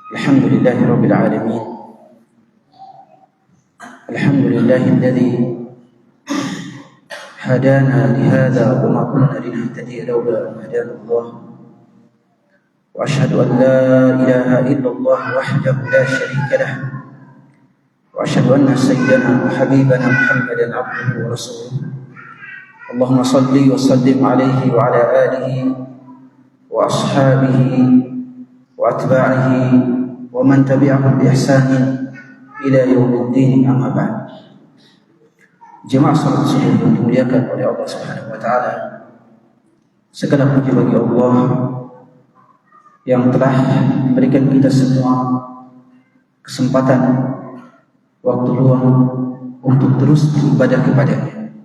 الحمد لله رب العالمين. الحمد لله الذي هدانا لهذا وما كنا لنهتدي لولا أن هدانا الله، وأشهد أن لا إله إلا الله وحده لا شريك له، وأشهد أن سيدنا وحبيبنا محمدا عبده ورسوله. اللهم صل وسلم عليه وعلى آله وأصحابه وأتباعه ومن تبعهم بإحسان إلى يوم الدين. أما بعد. Jemaah salat subuh yang dimuliakan oleh Allah Subhanahu wa taala, segala puji bagi Allah yang telah memberikan kita semua kesempatan waktu luang untuk terus beribadah kepada-Nya.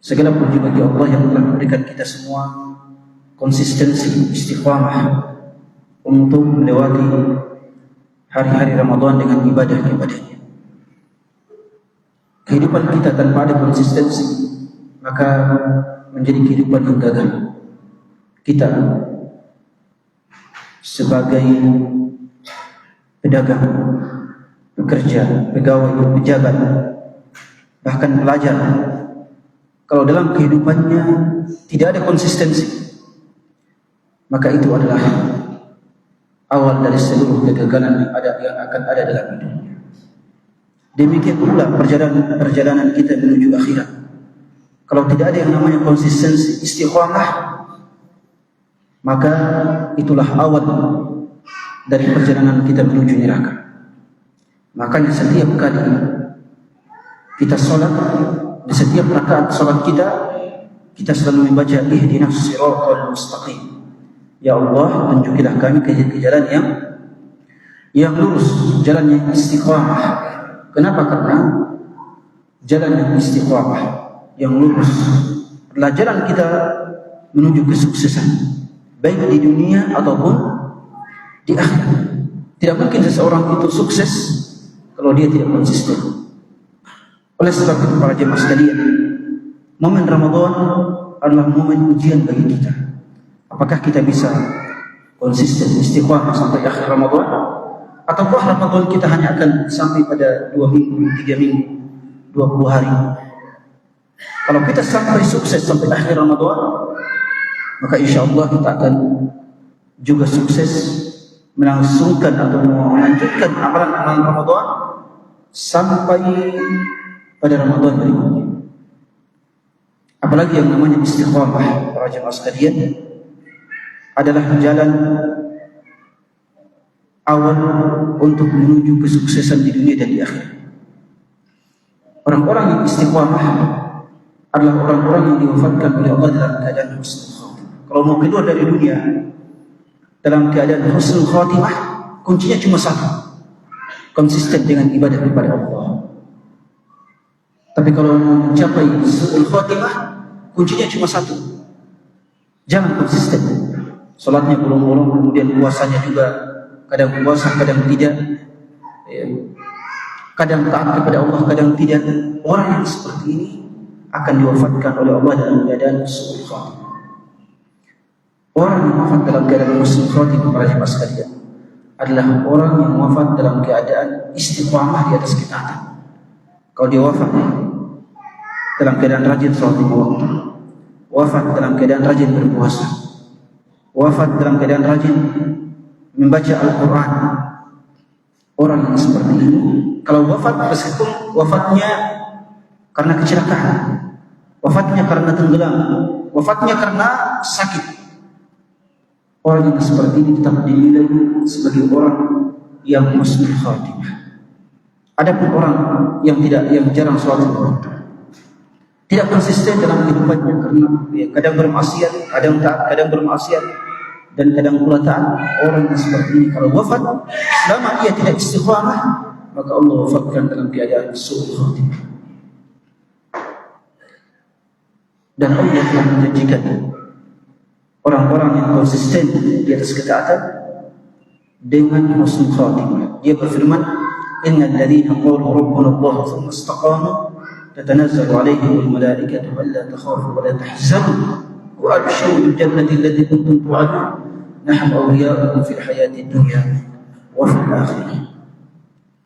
Segala puji bagi Allah yang telah memberikan kita semua konsistensi, istiqamah untuk melewati hari-hari Ramadan dengan ibadah kepada-Nya. Kehidupan kita tanpa ada konsistensi maka menjadi kehidupan yang gagal. Kita sebagai pedagang, pekerja, pegawai, pejabat, bahkan pelajar, kalau dalam kehidupannya tidak ada konsistensi, maka itu adalah awal dari seluruh kegagalan yang akan ada dalam hidupnya. Demikian pula perjalanan kita menuju akhirat. Kalau tidak ada yang namanya konsistensi, istiqamah, maka itulah awal dari perjalanan kita menuju neraka. Makanya setiap kali kita sholat, di setiap rakaat sholat kita selalu membaca ihdinas siratal mustaqim. Ya Allah, tunjukilah kami ke jalan yang lurus, jalan yang istiqamah. Kenapa? Karena jalan yang istiqamah, yang lurus adalah jalan kita menuju kesuksesan, baik di dunia ataupun di akhirat. Tidak mungkin seseorang itu sukses kalau dia tidak konsisten. Oleh sebab itu para jemaah sekalian, momen Ramadan adalah momen ujian bagi kita. Apakah kita bisa konsisten istiqamah sampai akhir Ramadan? Ataukah Ramadan kita hanya akan sampai pada 2 minggu, 3 minggu, 20 hari? Kalau kita sampai sukses sampai akhir Ramadan, maka insyaAllah kita akan juga sukses melangsungkan atau melanjutkan amalan-amalan Ramadan sampai pada Ramadan berikutnya. Apalagi yang namanya istiqamah, para jemaah sekalian, adalah jalan awal untuk menuju kesuksesan di dunia dan di akhirat. Orang-orang yang istiqamah adalah orang-orang yang diwafatkan oleh Allah dalam keadaan husnul khatimah. Kalau mau keluar dari dunia dalam keadaan husnul khatimah, kuncinya cuma satu: konsisten dengan ibadah kepada Allah. Tapi kalau mau mencapai su'ul khatimah, kuncinya cuma satu: jangan konsisten. Salatnya bolong-bolong, kemudian puasanya juga kadang puasa, kadang tidak, kadang taat kepada Allah, kadang tidak. Orang yang seperti ini akan diwafatkan oleh Allah dalam keadaan su'ul khatimah. Orang yang wafat dalam keadaan su'ul khatimah, para jemaah sekalian, adalah orang yang wafat dalam keadaan istiqamah di atas ketaatan. Kalau dia wafat dalam keadaan rajin salat 5 waktu, wafat dalam keadaan rajin berpuasa, wafat dalam keadaan rajin membaca Al-Quran, orang yang seperti ini, kalau wafat, meskipun wafatnya karena kecelakaan, wafatnya karena tenggelam, wafatnya karena sakit, orang yang seperti ini tetap dinilai sebagai orang yang husnul khatimah. Adapun orang yang jarang sholat 5 waktu, tidak konsisten dalam kehidupannya, karena kadang bermaksiat, kadang taat, kadang bermaksiat, dan kadang pula taat, orang yang seperti ini kalau wafat, selama ia tidak istiqamah, maka Allah wafatkan dalam keadaan su'ul khatimah. Dan Allah telah menjanjikan orang-orang yang konsisten di atas ketaatan dengan husnul khatimah. Dia berfirman, innal ladzina qalu rabbuna Allah tsumma istaqamu tatanazzalu 'alaihimul malaikatu alla takhafu wa la tahzanu wa abshiru bil jannati allati kuntum tu'adun nahnu awliya'ukum fil hayati dunya wa fil akhirah.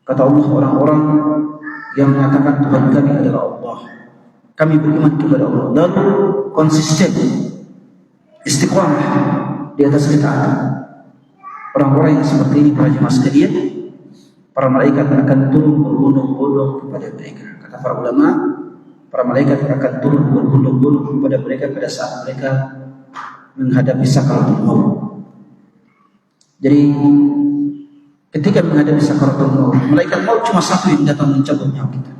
Kata Allah, orang-orang yang mengatakan Tuhan kami adalah Allah, kami beriman kepada Allah, lalu konsisten istiqamah di atas ketaatan, orang-orang yang seperti ini para jemaah sekalian, para malaikat akan turun berbondong-bondong kepada mereka. Kata para ulama, para malaikat akan turun berbondong-bondong kepada mereka pada saat mereka menghadapi sakaratul maut. Jadi ketika menghadapi sakaratul maut, malaikat maut cuma satu yang datang mencabut nyawa kita.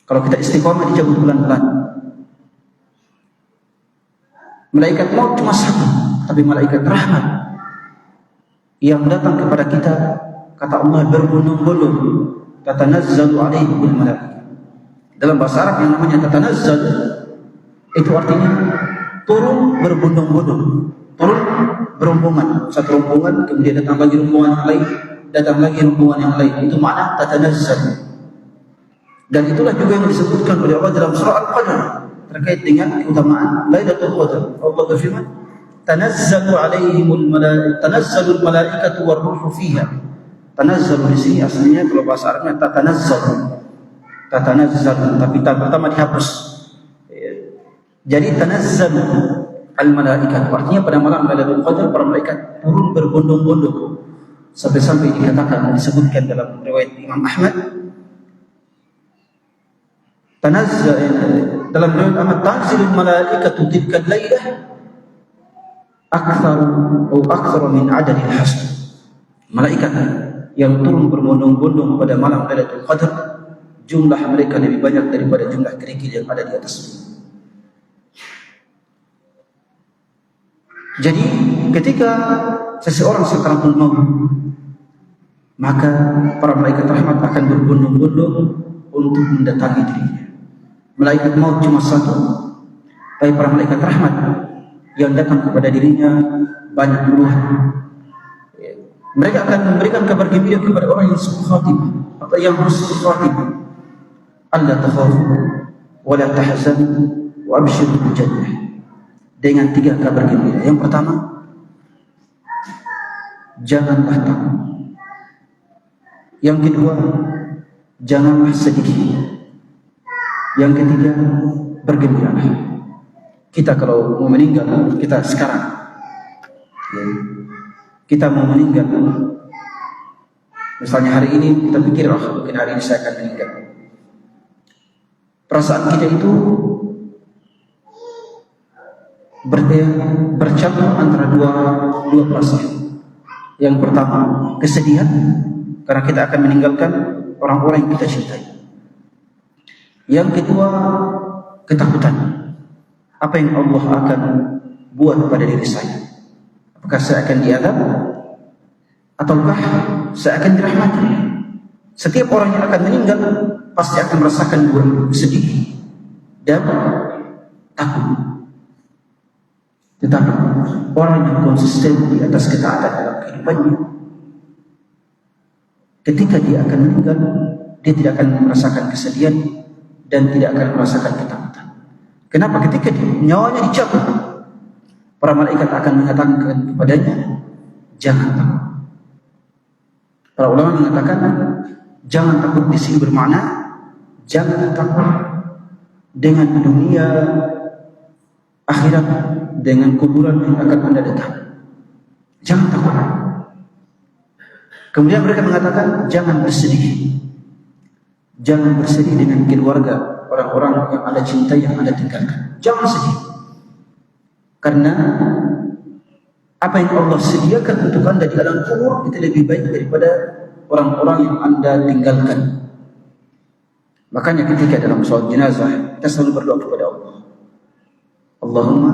Kalau kita istiqomah dicabut pelan-pelan. Malaikat maut cuma satu, tapi malaikat rahmat yang datang kepada kita, kata Allah, berbondong-bondong. Tatanazzalu alaihi bil malaikah. Dalam bahasa Arab yang namanya tatanazzal itu artinya turun berbondong-bondong, turun berombongan, satu rombongan kemudian datang lagi rombongan yang lain, datang lagi rombongan yang lain. Itu makna tatanazzal. Dan itulah juga yang disebutkan oleh Allah dalam surah Al-Qadr terkait dengan keutamaan Lailatul Qadar. Allah berfirman, "Tanazzalu 'alaihimul malaikatu, tanazzalul malaikatu war-ruhu fiha." Tanazzalu di sini aslinya kalau bahasa Arabnya tatanazzalu. Tatanazzalu, tapi ta pertama dihapus. Jadi tanazzalu al-malaikatu artinya pada malam Lailatul Qadar para malaikat turun berbondong-bondong sampai-sampai dikatakan, disebutkan dalam riwayat Imam Ahmad, tanazzal dalam riwayat Ahmad, tanzilul malaikatu tilka al-lailah akthar min adadil hasr. Malaikat yang turun berbondong-bondong pada malam Lailatul Qadar, jumlah mereka lebih banyak daripada jumlah kerikil yang ada di atas bumi. Jadi ketika seseorang sakaratul maut, maka para malaikat rahmat akan berbondong-bondong untuk mendatangi dirinya. Malaikat maut cuma satu, tapi para malaikat rahmat yang datang kepada dirinya banyak puluhan. Mereka akan memberikan kabar gembira kepada orang yang su'ul khatimah atau yang husnul khatimah. Allah takhafu wa la tahzanu wa abshiru bil jannah. Dengan 3 kabar gembira. Yang pertama, janganlah takut. Yang kedua, janganlah sedih. Yang ketiga, bergembiralah. Kita kalau mau meninggal, kita sekarang, kita mau meninggal, misalnya hari ini kita pikir, mungkin hari ini saya akan meninggal. Perasaan kita itu bercampur antara dua perasaan. Yang pertama, kesedihan karena kita akan meninggalkan orang-orang yang kita cintai. Yang kedua, ketakutan. Apa yang Allah akan buat pada diri saya? Apakah saya akan diazab ataukah saya akan dirahmati? Setiap orang yang akan meninggal pasti akan merasakan dua, sedih dan takut. Tetapi orang yang konsisten di atas ketaatan dalam kehidupannya, ketika dia akan meninggal, dia tidak akan merasakan kesedihan dan tidak akan merasakan ketakutan. Kenapa? Ketika nyawanya dicabut, para malaikat akan mengatakan kepadanya, jangan takut. Para ulama mengatakan, jangan takut di sini bermakna jangan takut dengan dunia akhirat, dengan kuburan yang akan Anda datang. Jangan takut. Kemudian mereka mengatakan, jangan bersedih. Jangan bersedih dengan keluarga orang-orang yang Anda cintai, yang Anda tinggalkan. Jangan sedih. Karena apa yang Allah sediakan untuk Anda di alam kubur itu lebih baik daripada orang-orang yang Anda tinggalkan. Makanya ketika dalam salat jenazah, kita selalu berdoa kepada Allah. Allahumma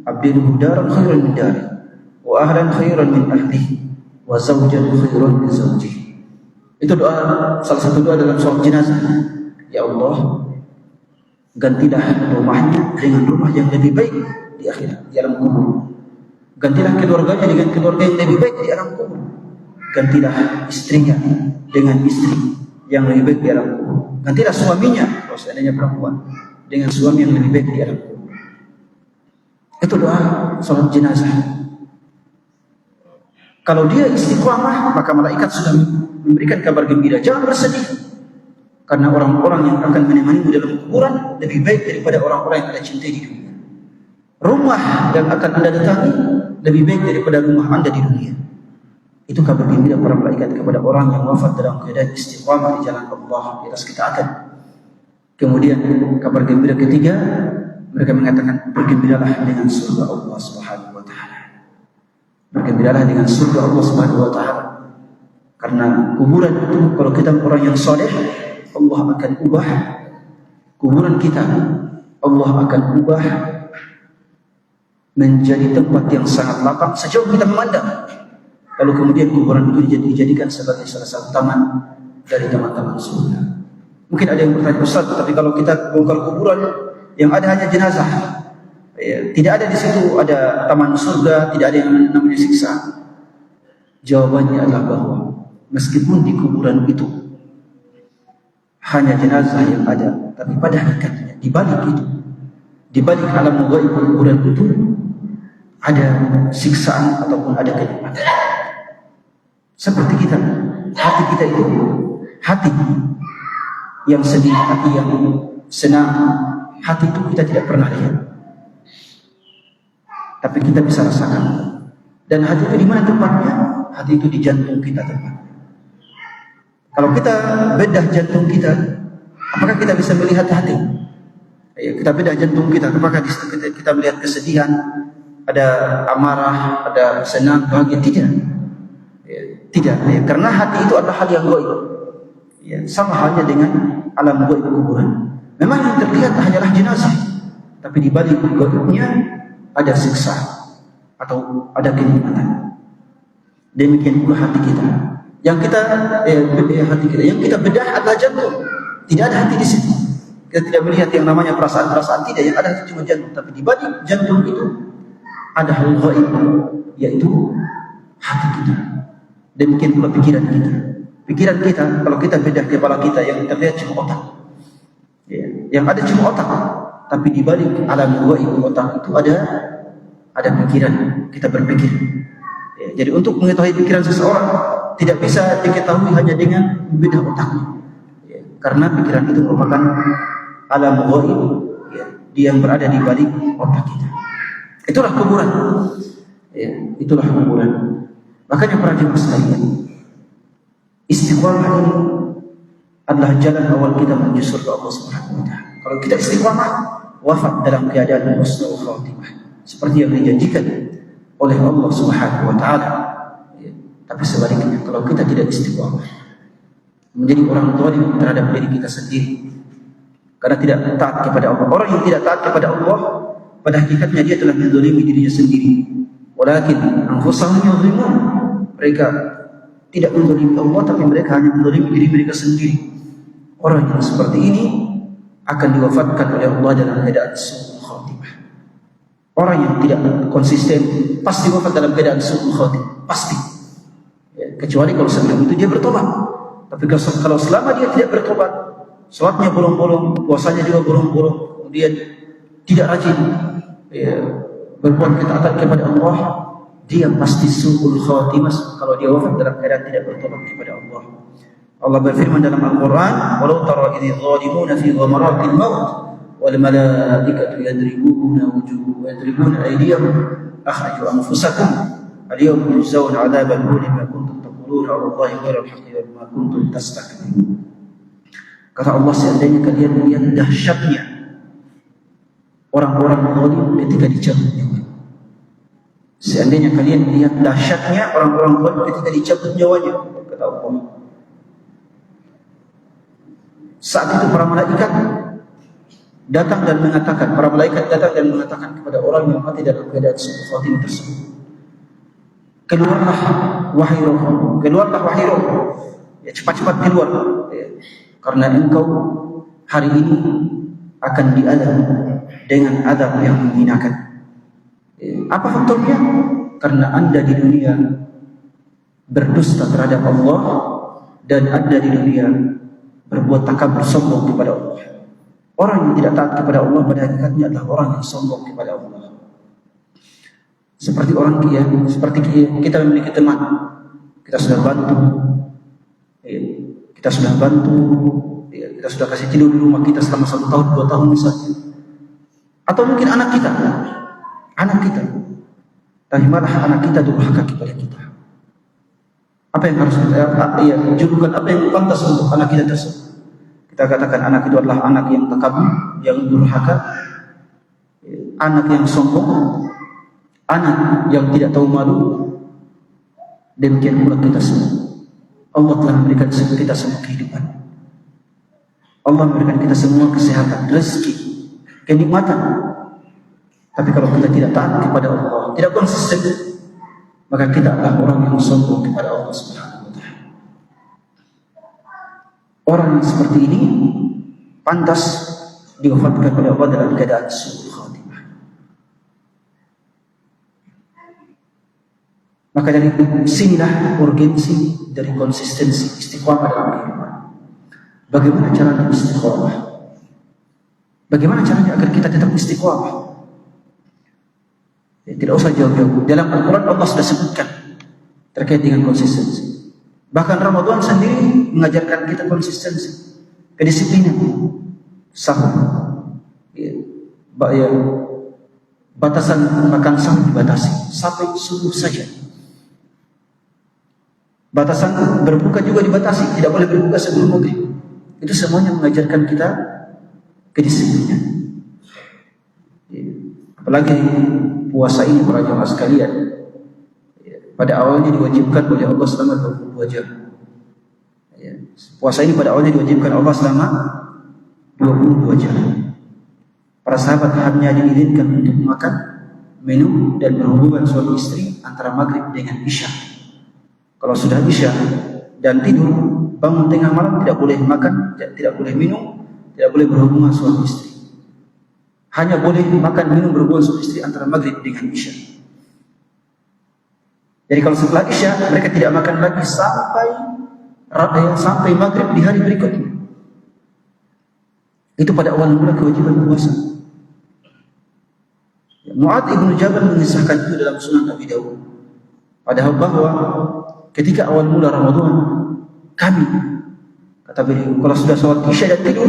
abdilhu daran khairan min dari, wa ahlan khairan min ahlihi, wa zawjan khairan min zawjihi. Itu doa, salah satu doa dalam salat jenazah. Ya Allah, gantilah rumahnya dengan rumah yang lebih baik di akhirat, di alam kubur. Gantilah keluarganya dengan keluarga yang lebih baik di alam kubur. Gantilah istrinya dengan istri yang lebih baik di alam kubur. Gantilah suaminya, kalau seandainya perempuan, dengan suami yang lebih baik di alam kubur. Itu doa salat jenazah. Kalau dia istiqamah, maka malaikat sudah memberikan kabar gembira. Jangan bersedih, karena orang-orang yang akan menemanimu dalam kuburan lebih baik daripada orang-orang yang Anda cintai di dunia. Rumah yang akan Anda datangi lebih baik daripada rumah Anda di dunia. Itu kabar gembira para malaikat kepada orang yang wafat dalam keadaan istiqamah di jalan Allah di atas ketaatan. Kemudian kabar gembira ketiga, mereka mengatakan bergembiralah dengan surga Allah Subhanahu wa taala. Bergembiralah dengan surga Allah Subhanahu wa taala. Karena kuburan itu kalau kita orang yang saleh, Allah akan ubah kuburan kita. Allah akan ubah menjadi tempat yang sangat lapang sejauh kita memandang. Lalu kemudian kuburan itu dijadikan sebagai salah satu taman dari taman-taman surga. Mungkin ada yang bertanya, Ustaz, tapi kalau kita bongkar kuburan yang ada hanya jenazah, tidak ada di situ ada taman surga, tidak ada yang namanya siksa. Jawabannya adalah bahwa meskipun di kuburan itu hanya jenazah yang ada, tapi pada hakikatnya di balik itu, di balik alam gaib kuburan itu ada siksaan ataupun ada kenikmatan. Seperti kita, hati kita itu hati yang sedih, hati yang senang, hati itu kita tidak pernah lihat, tapi kita bisa rasakan. Dan hati itu di mana tempatnya? Hati itu di jantung kita tempatnya. Kalau kita bedah jantung kita, apakah kita bisa melihat hati? Kita bedah jantung kita, apakah kita melihat kesedihan, ada amarah, ada senang, bahagia? Tidak. Tidak, karena hati itu adalah hal yang gaib. Sama halnya dengan alam gaib kuburan. Memang yang terlihat hanyalah jenazah, tapi di balik gaibnya ada siksa atau ada kenikmatan. Demikian pula hati kita. Yang kita bedah adalah jantung. Tidak ada hati di situ. Kita tidak melihat yang namanya perasaan-perasaan, tidak. Yang ada cuma jantung. Tapi di balik jantung itu ada hal gaib, yaitu hati kita. Demikian pula pikiran kita. Pikiran kita, kalau kita bedah kepala kita, yang terlihat cuma otak. Yang ada cuma otak. Tapi di balik alam gaib otak itu ada pikiran. Kita berpikir. Jadi untuk mengetahui pikiran seseorang tidak bisa diketahui hanya dengan membedah otaknya. Karena pikiran itu merupakan alam gaib yang berada di balik otak kita. Itulah kuburan. Itulah kuburan. Makanya para jemaah sekalian, istiqamah ini adalah jalan awal kita menuju surga Allah Subhanahu wa taala. Kalau kita istiqamah, wafat dalam keadaan husnul khatimah, seperti yang dijanjikan oleh Allah Subhanahu wa taala. Tapi sebaliknya, kalau kita tidak istiqamah, menjadi orang zalim terhadap diri kita sendiri, karena tidak taat kepada Allah. Orang yang tidak taat kepada Allah, pada hakikatnya dia telah menzalimi dirinya sendiri. Walakin anfusahum yadhlimun. Mereka tidak menzalimi Allah, tapi mereka hanya menzalimi diri mereka sendiri. Orang yang seperti ini akan diwafatkan oleh Allah dalam keadaan su'ul khatimah. Orang yang tidak konsisten pasti wafat dalam keadaan su'ul khatimah, pasti. Kecuali kalau sebelum itu dia bertobat. Tapi kalau selama dia tidak bertobat, salatnya bolong-bolong, puasanya juga bolong-bolong, kemudian tidak rajin berbuat ketaatan kepada Allah, dia pasti su'ul khatimah kalau dia wafat dalam keadaan tidak bertobat kepada Allah. Allah berfirman dalam Al-Quran, walau tara idh zalimuna fi ghamaratil maut wal malaikatu yadribuna aydiyahum akhriju anfusakum al-yawma tujzauna 'adzabal huni bima kuntum taquluna 'ala Allahi ghairal haqqi wa bima kuntum tastakbirun. Kata Allah, seandainya kalian melihat dahsyatnya orang-orang zalim ketika dicabut nyawa. Seandainya kalian melihat dahsyatnya orang-orang zalim ketika dicabut nyawanya, kata Allah. Saat itu para malaikat datang dan mengatakan kepada orang yang mati dalam keadaan su'ul khatimah tersebut, keluarlah wahai roh, cepat-cepat keluar, karena engkau hari ini akan diazab dengan azab yang menghinakan. Apa faktornya? Karena Anda di dunia berdusta terhadap Allah, dan Anda di dunia berbuat takabur, sombong kepada Allah. Orang yang tidak taat kepada Allah pada hakikatnya adalah orang yang sombong kepada Allah. seperti orang seperti kita memiliki teman, kita sudah bantu, kita sudah kasih tidur di rumah kita selama 1 tahun 2 tahun misalnya, atau mungkin anak kita, tapi malah anak kita durhaka kepada kita. Apa yang harus kita julukan, apa yang pantas untuk anak kita tersebut? Kita katakan anak itu adalah anak yang takabur, yang durhaka, anak yang sombong, anak yang tidak tahu malu. Demikian pula kita semua. Allah telah memberikan kita semua kehidupan. Allah memberikan kita semua kesehatan, rezeki, kenikmatan. Tapi kalau kita tidak taat kepada Allah, tidak konsisten, maka kita adalah orang yang sombong kepada Allah Subhanahu wa taala. Orang yang seperti ini pantas diwafatkan oleh Allah dalam keadaan su'ul khatimah. Maka dari sinilah urgensi dari konsistensi istiqamah dalam kehidupan. Bagaimana caranya istiqamah? Bagaimana caranya agar kita tetap istiqamah? Tidak usah jauh-jauh. Dalam Al-Quran Allah sudah sebutkan terkait dengan konsistensi. Bahkan Ramadan sendiri mengajarkan kita konsistensi, kedisiplinan, sahur. Batasan makan sahur dibatasi sampai subuh saja. Batasan berbuka juga dibatasi, tidak boleh berbuka sebelum maghrib. Itu semuanya mengajarkan kita kedisiplinan. Apalagi puasa ini para jemaah sekalian, pada awalnya diwajibkan oleh Allah selama 22 jam. Puasa ini pada awalnya diwajibkan Allah selama 22 jam. Para sahabat hanya diizinkan untuk makan, minum, dan berhubungan suami istri antara maghrib dengan isya. Kalau sudah isya dan tidur, bangun tengah malam, tidak boleh makan, tidak boleh minum, tidak boleh berhubungan suami istri. Hanya boleh makan, minum, berhubungan suami istri antara maghrib dengan isya. Jadi kalau setelah isya mereka tidak makan lagi sampai maghrib di hari berikutnya. Itu pada awal mula kewajiban puasa. Mu'adz ibn Jabal mengisahkan itu dalam Sunan Abi Dawud. Padahal bahwa ketika awal mula Ramadan, kami, kata beliau, kalau sudah sholat isya dan tidur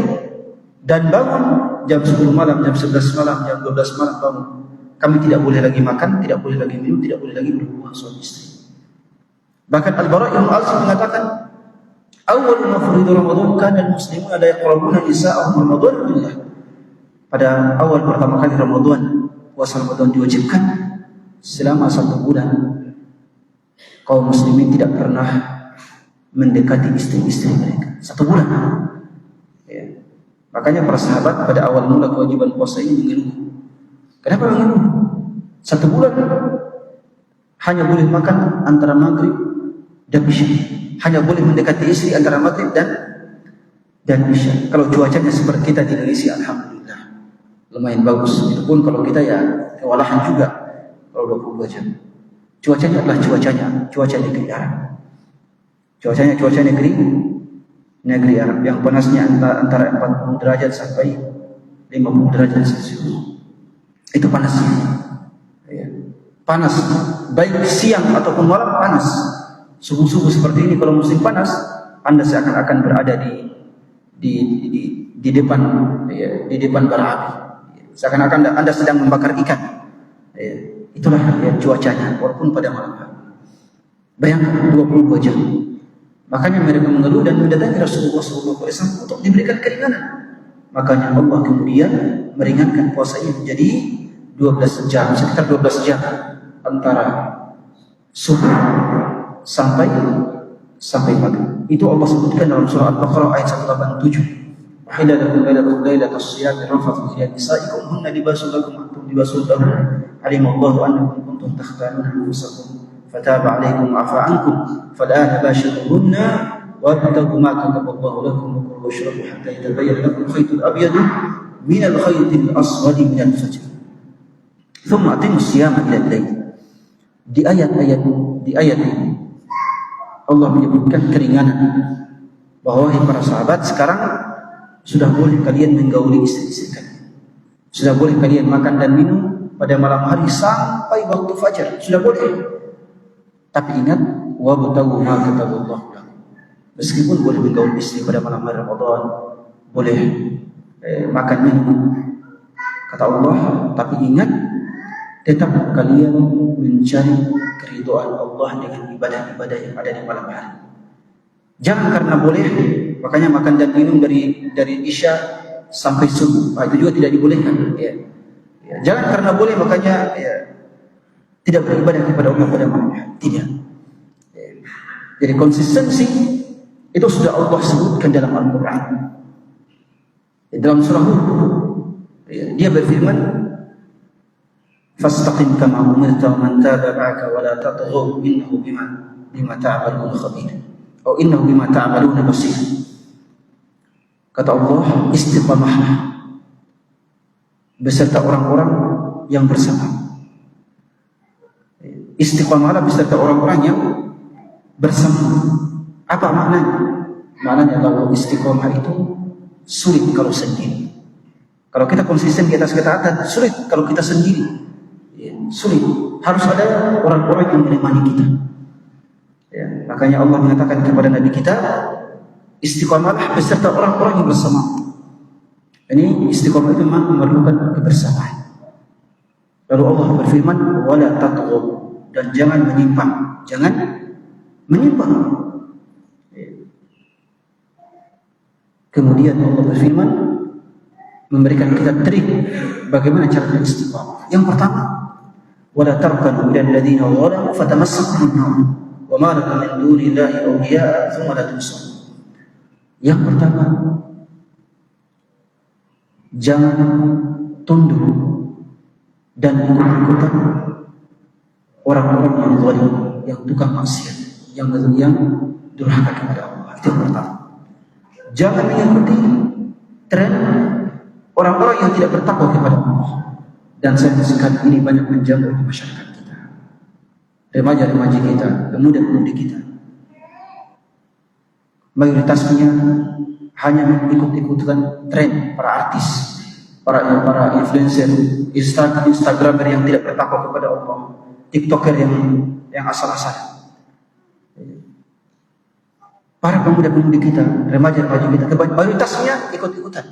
dan bangun jam 10 malam, jam 11 malam, jam 12 malam bangun, kami tidak boleh lagi makan, tidak boleh lagi minum, tidak boleh lagi berhubungan suami istri. Bahkan Al-Bara' ibn Azib mengatakan, awal ma furida Ramadan kana al-muslimuna la yaqrabuna nisa'ahum Ramadan billah. Pada awal pertama kali Ramadan, puasa Ramadan diwajibkan, selama 1 bulan kaum muslimin tidak pernah mendekati istri-istri mereka. 1 bulan. Ya. Makanya para sahabat pada awal mula kewajiban puasa ini mengeluh. Kenapa mengeluh? 1 bulan hanya boleh makan antara maghrib dan isya. Hanya boleh mendekati istri antara maghrib dan isya. Kalau cuacanya seperti kita di Indonesia, alhamdulillah, lumayan bagus. Itu pun kalau kita ya kewalahan juga kalau 22 jam. Cuacanya adalah cuaca negeri Arab. Cuaca negeri Arab yang panasnya antara 40 derajat sampai 50 derajat Celcius. Itu panasnya. Ya. Panas, baik siang ataupun malam panas. Subuh-subuh seperti ini kalau musim panas, Anda seakan-akan berada di depan bara api. Seakan-akan Anda sedang membakar ikan. Ya. Itulah cuacanya walaupun pada malam hari. Bayangkan 22 jam. Makanya mereka mengeluh dan mendatangi Rasulullah SAW untuk diberikan keringanan. Makanya Allah kemudian meringankan puasa ini menjadi 12 jam, sekitar 12 jam antara subuh sampai maghrib. Itu Allah sebutkan dalam surah Al-Baqarah ayat 187. Wahila lakum lailatas siyami rafathu ila nisaikum hunna libasun lakum wa antum libasun lahum alimallahu annakum kuntum takhtanuna anfusakum fataba alaykum afa ankum fal'ana bashiruhunna wabtaghu ma kataballahu lakum wa kulu washrabu hatta yatabayyana lakum al-khaytul abyadu min al-khaytil aswadi min al-fajr thumma atimus siyama ila al-layl. Di ayat ini Allah menyebutkan keringanan bahwa para sahabat sekarang sudah boleh kalian menggauli istri-istri kalian. Sudah boleh kalian makan dan minum pada malam hari sampai waktu fajar, sudah boleh. Tapi ingat, wabtaghu ma kataballahu lakum. Meskipun boleh menggaul istri pada malam hari Ramadan, boleh makan minum, kata Allah, tapi ingat, tetap kalian mencari keridhaan Allah dengan ibadah-ibadah yang ada di malam hari. Jangan karena boleh, makanya makan dan minum dari Isya sampai subuh. Itu juga tidak dibolehkan. Ya. Jangan karena boleh, makanya tidak beribadah kepada Allah pada malam hari. Tidak. Jadi konsistensi itu sudah Allah sebutkan dalam Al-Quran. Dalam surah Hud, dia berfirman, "Fastaqim kama umirta wa man taba ma'aka wa la tatghaw innahu bima ta'maluna khabir." Atau innahu bima ta'maluna basir. Kata Allah, istiqamahlah beserta orang-orang yang bersama. Istiqamahlah beserta orang-orang yang bersama. Apa maknanya? Maknanya kalau istiqamah itu sulit kalau sendiri. Kalau kita konsisten di atas ketaatan, sulit kalau kita sendiri. Sulit. Harus ada orang-orang yang menemani kita. Ya, makanya Allah mengatakan kepada Nabi kita, istiqamahlah beserta orang-orang yang bersama. Ini istiqamah itu memang memerlukan kebersamaan. Lalu Allah berfirman, wala tatghaw, dan jangan menyimpang. Jangan menyimpang. Kemudian Allah berfirman, memberikan kita trik bagaimana cara istiqamah. Yang pertama, wala tarkanu ila alladziina zalamu fatamassakum an-nar wa ma lakum min dunillahi awliyaa thumma la tunsarun. Yang pertama, jangan tunduk dan ikut-ikutan orang-orang yang zalim, yang tukang maksiat, yang durhaka kepada Allah. Itu yang pertama. Jangan mengikuti tren orang-orang yang tidak bertakwa kepada Allah. Dan sayang sekali ini banyak menjamur di masyarakat kita, remaja-remaja kita, pemuda-pemudi kita. Mayoritasnya hanya ikut-ikutan tren para artis, para influencer, Instagramer yang tidak bertakwa kepada Allah, TikToker yang asal-asalan. Para pemuda-pemudi kita, remaja-remaja kita, mayoritasnya ikut-ikutan.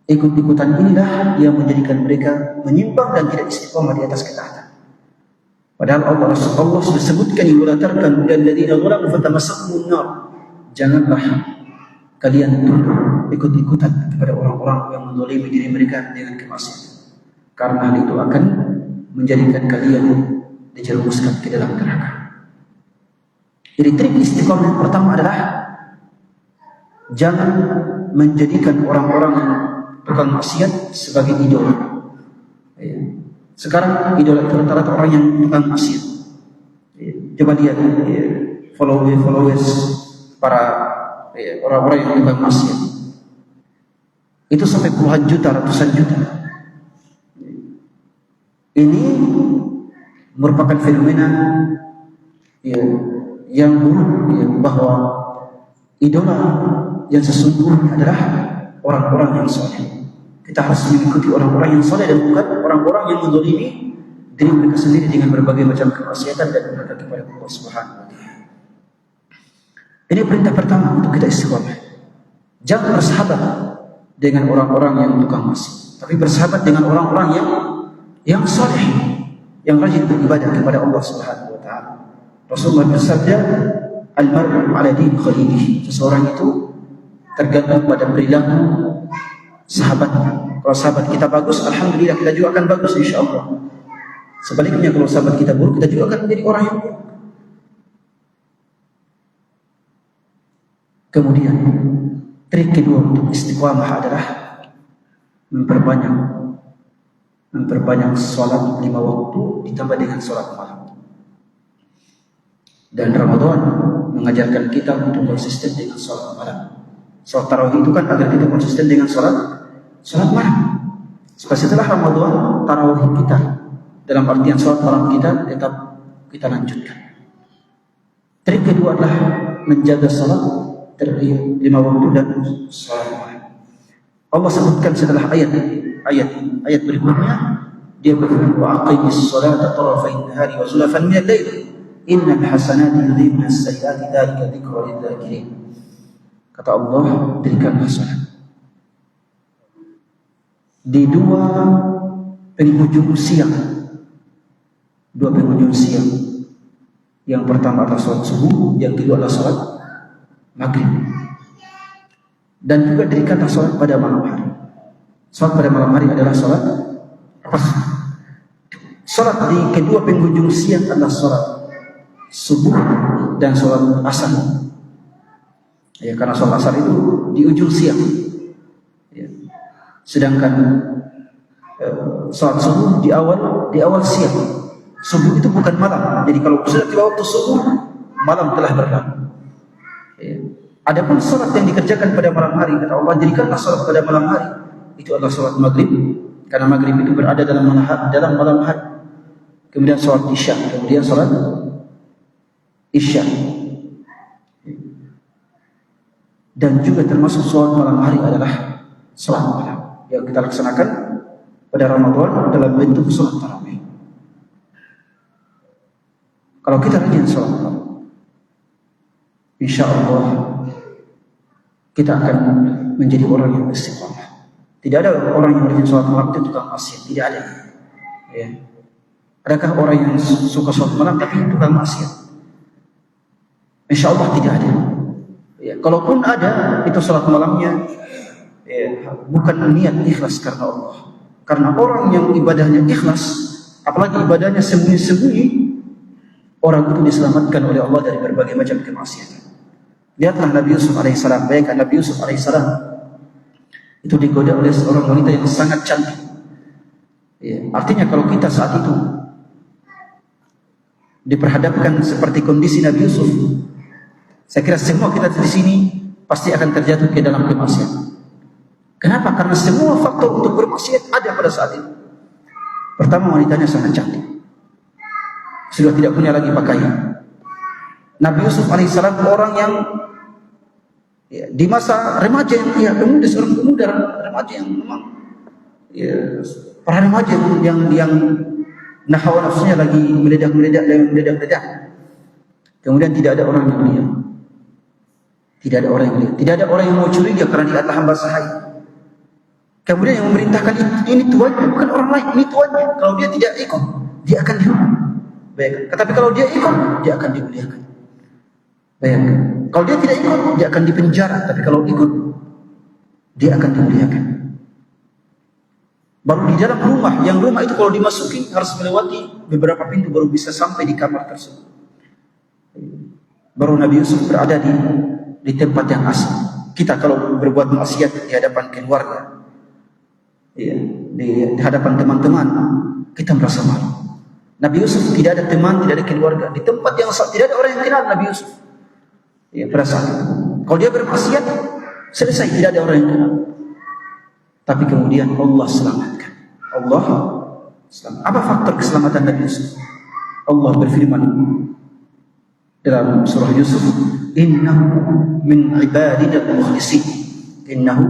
Ikut-ikutan inilah yang menjadikan mereka menyimpang dan tidak istiqamah di atas ketaatan. Padahal Allah sudah sebutkan, wala tarkanu ila alladziina zalamu fatamassakumun nar. Janganlah kalian tunduk ikut-ikutan kepada orang-orang yang menzalimi diri mereka dengan kemaksiatan, karena hal itu akan menjadikan kalian dijerumuskan ke dalam neraka. Jadi trik istiqamah yang pertama adalah jangan menjadikan orang-orang yang tukang maksiat sebagai idola. Sekarang idola itu rata-rata orang yang tukang maksiat. Coba lihat followers para orang-orang yang tukang maksiat. Itu sampai puluhan juta, ratusan juta. Ini merupakan fenomena yang buruk, bahwa idola yang sesungguhnya adalah orang-orang yang soleh. Kita harus mengikuti orang-orang yang soleh dan bukan orang-orang yang menzalimi diri mereka sendiri dengan berbagai macam kemaksiatan dan durhaka kepada Allah Subhanahu wa taala. Ini perintah pertama untuk kita istiqamah. Jangan bersahabat dengan orang-orang yang tukang maksiat, tapi bersahabat dengan orang-orang yang soleh, yang rajin beribadah kepada Allah Subhanahu wa taala. Rasulullah bersabda, al-mar'u 'ala dini khalilihi. Seseorang itu tergantung pada perilaku sahabatnya. Kalau sahabat kita bagus, alhamdulillah, kita juga akan bagus insyaallah. Sebaliknya kalau sahabat kita buruk, kita juga akan menjadi orang yang buruk. Kemudian trik kedua untuk istiqamah adalah memperbanyak sholat 5 waktu ditambah dengan sholat malam. Dan Ramadan mengajarkan kita untuk konsisten dengan sholat malam. Sholat tarawih itu kan agar kita konsisten dengan sholat malam. Supaya setelah Ramadan, tarawih kita dalam artian sholat malam kita tetap kita lanjutkan. Trik kedua adalah menjaga sholat 5 waktu dan sholat malam. Allah sebutkan setelah ayat ayat berikutnya dia berfirman wa aqimis salata tarafay nahari wa zulfan min al-lail innal hasanati yudhibna as-sayyi'ati dzalika dzikra lidz-dzakirin. Kata Allah, dirikanlah salat di dua penghujung siang. Yang pertama adalah salat subuh, yang kedua adalah salat maghrib. Dan juga dirikanlah salat pada malam hari. Salat pada malam hari adalah salat apa? Salat di kedua penghujung siang adalah salat subuh dan salat asar. Ya, karena salat asar itu di ujung siang. Ya. Sedangkan salat subuh di awal siang. Subuh itu bukan malam. Jadi kalau sudah tiba waktu subuh, malam telah berlalu. Ya. Adapun salat yang dikerjakan pada malam hari, kata Allah, jadikanlah salat pada malam hari. Itu adalah salat maghrib, karena maghrib itu berada dalam malam hari. Kemudian salat isya, kemudian salat isya. Dan juga termasuk salat malam hari adalah salat malam yang kita laksanakan pada Ramadan dalam bentuk salat tarawih. Kalau kita rajin salat malam, insya Allah kita akan menjadi orang yang istiqamah. Tidak ada orang yang rajin salat malam itu tukang maksiat, tidak ada. Ya. Adakah orang yang suka salat malam tapi tukang maksiat? Insya Allah tidak ada. Ya. Kalaupun ada, itu salat malamnya ya, bukan niat ikhlas karena Allah. Karena orang yang ibadahnya ikhlas, apalagi ibadahnya sembunyi-sembunyi, orang itu diselamatkan oleh Allah dari berbagai macam kemaksiatan. Lihatlah Nabi Yusuf alaihissalam. Bayangkan Nabi Yusuf alaihissalam itu digoda oleh seorang wanita yang sangat cantik. Ya, artinya kalau kita saat itu diperhadapkan seperti kondisi Nabi Yusuf, saya kira semua kita di sini pasti akan terjatuh ke dalam kemaksiatan. Kenapa? Karena semua faktor untuk bermaksiat ada pada saat itu. Pertama, wanitanya sangat cantik, sudah tidak punya lagi pakaian. Nabi Yusuf alaihissalam orang yang ya, di masa remaja yang pemuda, seorang pemuda remaja yang memang ya, para remaja yang nahwa nafsunya lagi meledak. Kemudian tidak ada orang yang lihat. Tidak ada orang yang mau curiga karena dia adalah hamba sahaya. Kemudian yang memerintahkan ini tuannya, bukan orang lain, ini tuannya. Kalau dia tidak ikut, dia akan dihukum. Baik. Tetapi kalau dia ikut, dia akan dimuliakan. Bayangkan, kalau dia tidak ikut, dia akan dipenjara. Tapi kalau ikut, dia akan dimuliakan. Baru di dalam rumah, yang rumah itu kalau dimasuki harus melewati beberapa pintu baru bisa sampai di kamar tersebut. Baru Nabi Yusuf berada di tempat yang asli. Kita kalau berbuat maksiat di hadapan keluarga, ya, di hadapan teman-teman, kita merasa malu. Nabi Yusuf tidak ada teman, tidak ada keluarga. Di tempat yang tidak ada orang yang kenal Nabi Yusuf. Ya, pada saat itu. Kalau dia bermaksiat, selesai, tidak ada orang yang kenal. Tapi kemudian Allah selamatkan. Allah selamat. Apa faktor keselamatan Nabi Yusuf? Allah berfirman dalam surah Yusuf, "Innahu min ibadina al-mukhlisin." Innahu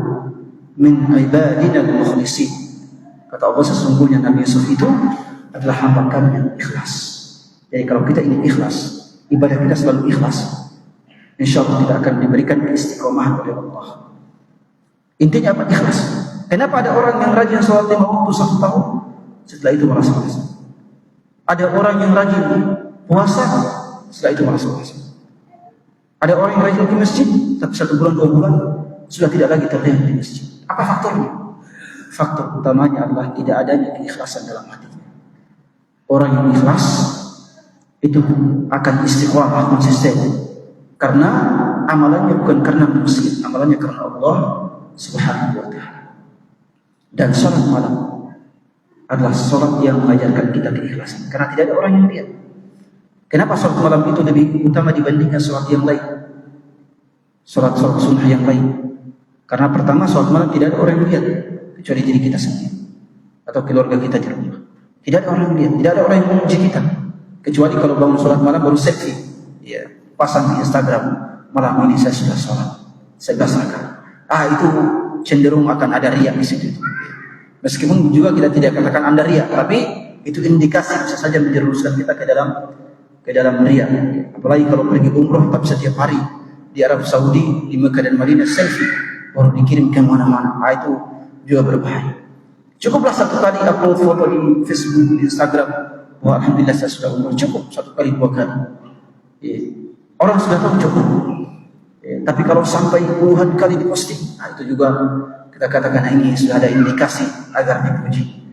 min ibadina al-mukhlisin. Kata Allah, sesungguhnya Nabi Yusuf itu adalah hamba kami yang ikhlas. Jadi kalau kita ingin ikhlas, ibadah kita selalu ikhlas, insya Allah tidak akan diberikan keistiqomahan oleh Allah. Intinya apa? Ikhlas. Kenapa ada orang yang rajin sholat 5 waktu 1 tahun, setelah itu malas puasa? Ada orang yang rajin puasa, setelah itu malas puasa. Ada orang yang rajin ke masjid, tapi 1 bulan 2 bulan sudah tidak lagi terlihat di masjid. Apa faktornya? Faktor utamanya adalah tidak adanya keikhlasan dalam hati. Orang yang ikhlas itu akan istiqomah, konsisten, karena amalannya bukan karena manusia, amalannya karena Allah Subhanahu wa Ta'ala. Dan salat malam adalah salat yang mengajarkan kita keikhlasan, karena tidak ada orang yang lihat. Kenapa salat malam itu lebih utama dibandingkan salat yang lain, salat sunnah yang lain? Karena pertama, salat malam tidak ada orang yang lihat kecuali diri kita sendiri atau keluarga kita di rumah. Tidak ada orang yang lihat, tidak ada orang yang memuji kita, kecuali kalau bangun sholat malam baru selfie, ya, pasang di Instagram, malam ini saya sudah sholat 11 rakaat. Itu cenderung akan ada riak di situ. Meskipun juga kita tidak katakan Anda riya, tapi itu indikasi bisa saja menjerumuskan kita ke dalam riya. Apalagi kalau pergi umroh tapi setiap hari di Arab Saudi, di Mekah dan Madinah selfie baru dikirim ke mana-mana. Itu juga berbahaya. Cukuplah satu kali upload foto di Facebook, di Instagram, wah alhamdulillah saya sudah umroh, cukup satu kali 2 kali. Orang sudah tahu cukup. Tapi kalau sampai puluhan kali diposting, itu juga kita katakan ini sudah ada indikasi agar dipuji.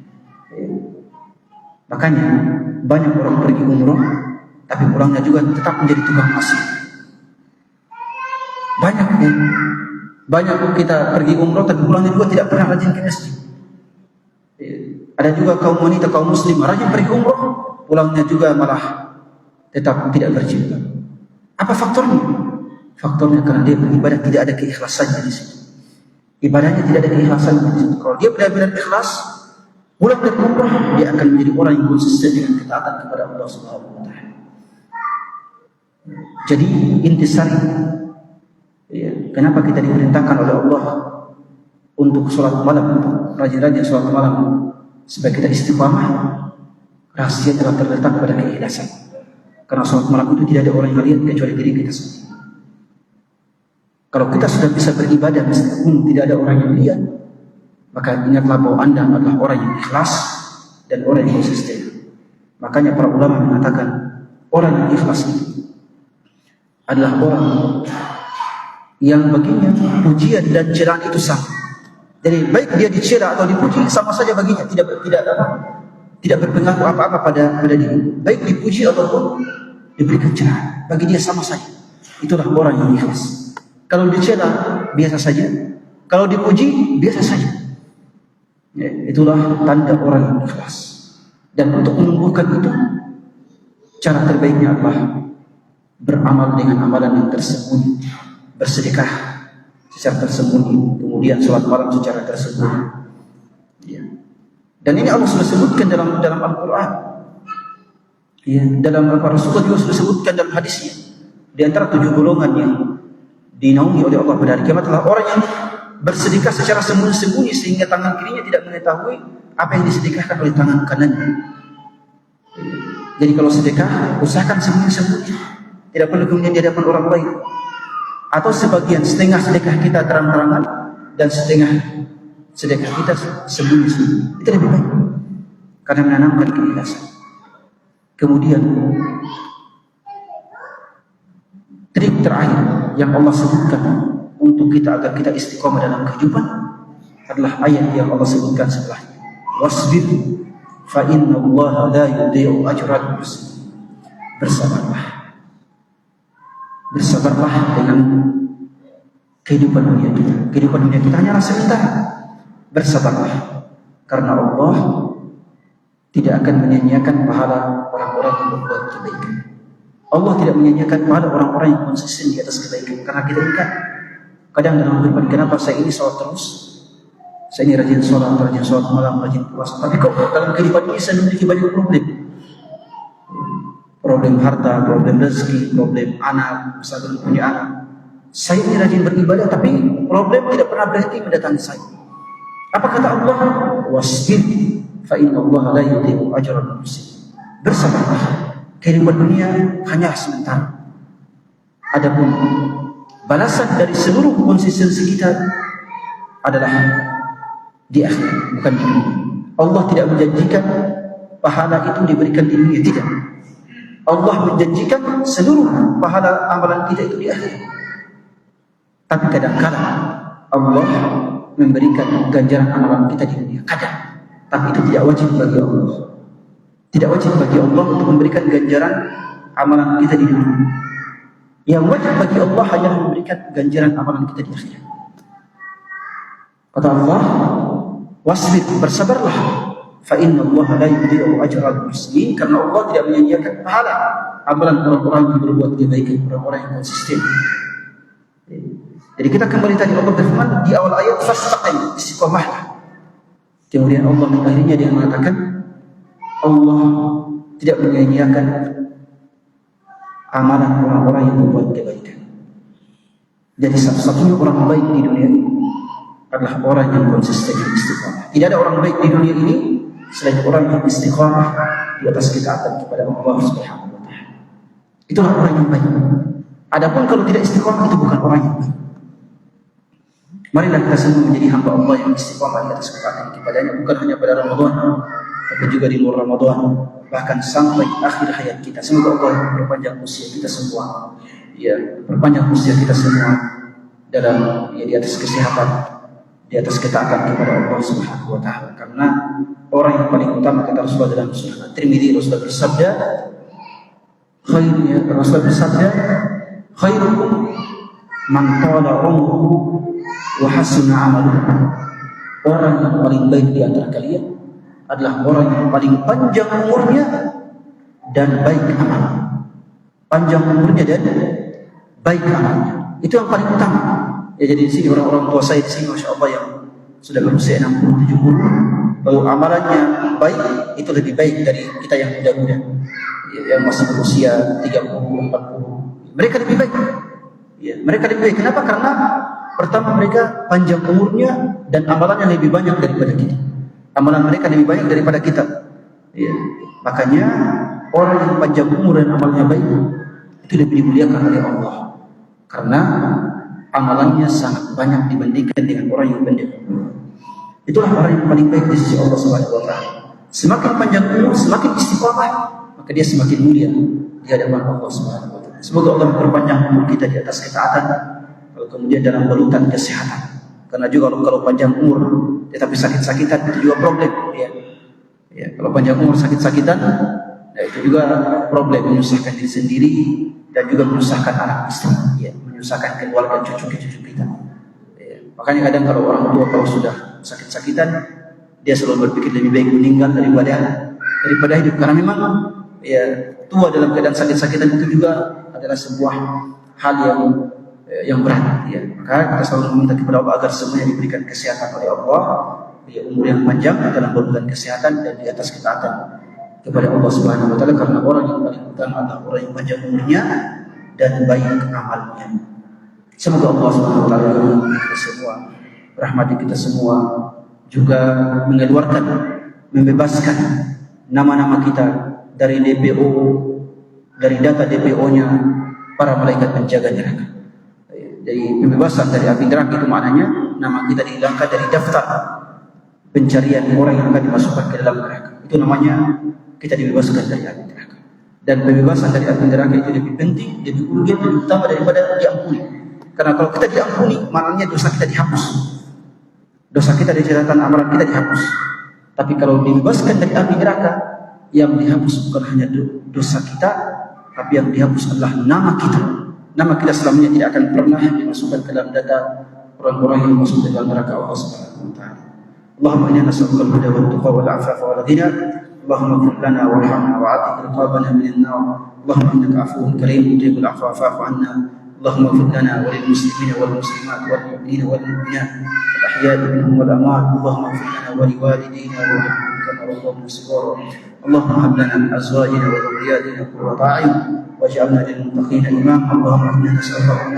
Makanya banyak orang pergi umroh tapi pulangnya juga tetap menjadi tukang maksiat. Banyak kita pergi umroh tapi pulangnya juga tidak pernah rajin ke masjid. Ada juga kaum wanita, kaum muslim rajin pergi umroh, pulangnya juga malah tetap tidak berjilbab. Apa faktornya? Faktornya karena dia beribadah tidak ada keikhlasannya di situ. Ibadahnya tidak ada keikhlasan di situ. Kalau dia benar-benar ikhlas, pulang dari umrah, dia akan menjadi orang yang konsisten dengan ketaatan kepada Allah Subhanahu wa taala. Jadi intisari, kenapa kita diperintahkan oleh Allah untuk sholat malam, rajin-rajin sholat malam supaya kita istiqamah? Rahasia telah terletak pada keikhlasan. Karena sholat malam itu tidak ada orang yang lihat kecuali diri kita sendiri. Kalau kita sudah bisa beribadah meskipun tidak ada orang yang lihat, maka ingatlah bahwa Anda adalah orang yang ikhlas dan orang yang konsisten. Makanya para ulama mengatakan orang yang ikhlas itu adalah orang yang baginya pujian dan celaan itu sama. Jadi baik dia dicela atau dipuji sama saja baginya, tidak berpengaruh apa-apa pada dia. Baik dipuji ataupun diberikan celaan, bagi dia sama saja. Itulah orang yang ikhlas. Kalau dicela biasa saja, kalau dipuji biasa saja. Itulah tanda orang yang ikhlas. Dan untuk menumbuhkan itu, cara terbaiknya adalah beramal dengan amalan yang tersembunyi, bersedekah secara tersembunyi, kemudian sholat malam secara tersembunyi. Dan ini Allah sudah sebutkan dalam Al-Quran. Dalam Rasulullah juga sudah sebutkan dalam hadisnya. Di antara 7 golongan yang dinaungi oleh Allah pada hari kiamat adalah orang yang bersedekah secara sembunyi-sembunyi sehingga tangan kirinya tidak mengetahui apa yang disedekahkan oleh tangan kanannya. Jadi kalau sedekah, usahakan sembunyi-sembunyi, tidak perlu kemudian di hadapan orang lain. Atau sebagian, setengah sedekah kita terang-terangan dan setengah sedekah kita sembunyi-sembunyi. Itu lebih baik karena menanamkan keikhlasan. Kemudian trik terakhir yang Allah sebutkan untuk kita agar kita istiqomah dalam kehidupan adalah ayat yang Allah sebutkan setelahnya. Wasbir fa inna Allah la yudhi'u ajral muhsinin. Bersabarlah dengan kehidupan dunia kita. Kehidupan dunia kita hanyalah sementara. Bersabarlah karena Allah tidak akan menyia-nyiakan pahala orang-orang yang berbuat kebaikan. Allah tidak menyia-nyiakan pahala orang-orang yang konsisten di atas kebaikan. Karena kita ingat kadang dalam kehidupan, kenapa saya ini sholat terus, saya ini rajin sholat malam, rajin puasa, tapi kok dalam kehidupan ini saya memiliki banyak problem harta, problem rezeki, problem anak, saya belum punya anak. Saya ini rajin beribadah, tapi problem tidak pernah berhenti mendatangi saya. Apa kata Allah? Wasbir fa inna Allah la yudhi'u ajral muhsinin. Bersabarlah. Kehidupan dunia hanya sementara. Adapun balasan dari seluruh konsistensi kita adalah di akhirat, bukan di dunia. Allah tidak menjanjikan pahala itu diberikan di dunia, tidak. Allah menjanjikan seluruh pahala amalan kita itu di akhirat. Tapi kadang-kadang Allah memberikan ganjaran amalan kita di dunia, kadang. Tapi itu tidak wajib bagi Allah. Tidak wajib bagi Allah untuk memberikan ganjaran amalan kita di dunia. Yang wajib bagi Allah hanya memberikan ganjaran amalan kita di akhirat. Kata Allah, wasbir, bersabarlah. Fa inna Allah la yudhi'u ajral muhsinin, karena Allah tidak menyia-nyiakan pahala amalan orang-orang yang berbuat kebaikan, orang-orang yang konsisten. Jadi kita kembali tadi Allah berfirman di awal ayat, fastaqim, istiqomahlah. Kemudian Allah akhirnya dia mengatakan Allah tidak menyia-nyiakan amalan orang-orang yang berbuat kebaikan. Jadi satu-satunya orang baik di dunia ini adalah orang yang konsisten dan istiqomah. Tidak ada orang baik di dunia ini selain orang yang istiqamah di atas ketaatan kepada Allah Subhanahu wa taala. Itulah orang yang baik. Adapun kalau tidak istiqamah, itu bukan orang yang baik. Marilah kita semua menjadi hamba Allah yang istiqamah di atas ketaatan kepadanya, bukan hanya pada Ramadan, tapi juga di luar Ramadan, bahkan sampai akhir hayat kita. Semoga Allah memperpanjang usia kita semua, ya, perpanjang usia kita semua dalam, ya, di atas kesehatan, di atas ketaatan kepada Allah Subhanahu wa taala. Karena orang yang paling utama, kata Rasulullah dalam Sunan Tirmidzi, Rasulullah bersabda, khairukum man qala umruhu wa hasuna amaluhu. Orang yang paling baik di antara kalian adalah orang yang paling panjang umurnya dan baik amalnya. Panjang umurnya dan baik amalnya, itu yang paling utama. Ya, jadi di sini orang-orang tua saya di sini, masya Allah, yang sudah berusia 60-70, lalu amalannya baik, itu lebih baik dari kita yang muda-muda, ya, yang masih berusia 30-40. Mereka lebih baik. Ya, mereka lebih baik. Kenapa? Karena pertama, mereka panjang umurnya dan amalannya lebih banyak daripada kita. Amalan mereka lebih banyak daripada kita. Ya, makanya orang yang panjang umur dan amalnya baik itu lebih dimuliakan oleh Allah, karena amalannya sangat banyak dibandingkan dengan orang yang pendek. Itulah orang yang paling baik di sisi Allah Subhanahu wa taala. Semakin panjang umur, semakin istiqamah, maka dia semakin mulia di hadapan Allah Subhanahu wa taala. Semoga Allah memperpanjang umur kita di atas ketaatan, kemudian dalam balutan kesehatan. Karena juga kalau panjang umur tetapi sakit-sakitan, itu juga problem, ya. Ya, kalau panjang umur sakit-sakitan, nah itu juga problem, menyusahkan diri sendiri dan juga menyusahkan anak istri, ya, menyusahkan keluarga cucu-cucu kita. Ya, makanya kadang kalau orang tua kalau sudah sakit-sakitan, dia selalu berpikir lebih baik meninggal daripada hidup, karena memang, ya, tua dalam keadaan sakit-sakitan itu juga adalah sebuah hal yang berat, ya. Maka kita selalu meminta kepada Allah agar semuanya diberikan kesehatan oleh Allah, ya, umur yang panjang dalam balutan kesehatan dan di atas ketaatan kepada Allah Subhanahu wa taala, karena orang yang paling utama adalah orang yang panjang umurnya dan baik amalnya. Semoga Allah Subhanahu wa taala kita semua, rahmati kita semua, juga mengeluarkan, membebaskan nama-nama kita dari DPO, dari data DPO-nya para malaikat penjaga neraka. Jadi pembebasan dari api neraka itu maknanya nama kita dihilangkan dari daftar pencarian orang yang akan dimasukkan ke dalam neraka. Itu namanya kita dibebaskan dari api neraka. Dan pembebasan dari api neraka itu lebih penting, lebih urgen, lebih utama daripada diampuni. Karena kalau kita diampuni, maknanya dosa kita dihapus. Dosa kita di catatan amalan kita dihapus. Tapi kalau dibebaskan dari api neraka, yang dihapus bukan hanya dosa kita, tapi yang dihapus adalah nama kita. Nama kita selamanya tidak akan pernah dimasukkan ke dalam data orang-orang yang masuk ke dalam neraka Allah Subhanahu wa taala. Allahumma inna nas'aluka al-huda wat tuqa wal 'afafa wal ghina. Allahumma ighfir lana warhamna wa'atik riqabana minan nar. Allahumma innaka 'afuwun karim tuhibbul 'afwa fa'fu 'anna. Allahumma ighfir lana wa lil muslimina wal muslimat wal mu'minina wal mu'minat wal ahya'i minhum wal amwat. Allahumma ighfir lana wa liwalidayna warhamhum kama rabbayana shighara. Allahumma hab lana min azwajina wa dhurriyyatina qurrata a'yun waj'alna lil muttaqina imama. Allahumma inna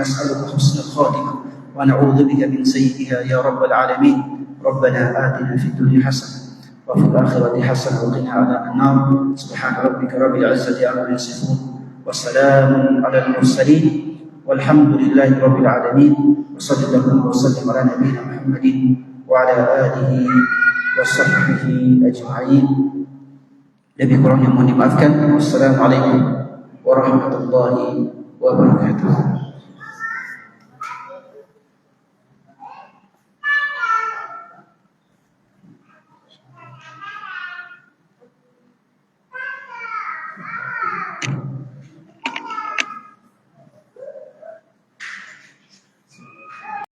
nas'aluka husnal khatimah wa na'udzu bika min sayyi'iha ya rabbal alamin. Rabbana atina fid dunya hasanah wa fil akhirati hasanah wa qina adzaban nar. Subhana rabbika rabbil izzati amma yasifun wa salamun 'alal mursalin walhamdulillahi rabbil alamin. Wa sallallahu wa sallam ala nabiyyina Muhammadin wa ala alihi wa sahbihi ajma'in. Lebih kurangnya mohon dimaafkan. Wassalamualaikum warahmatullahi wabarakatuh.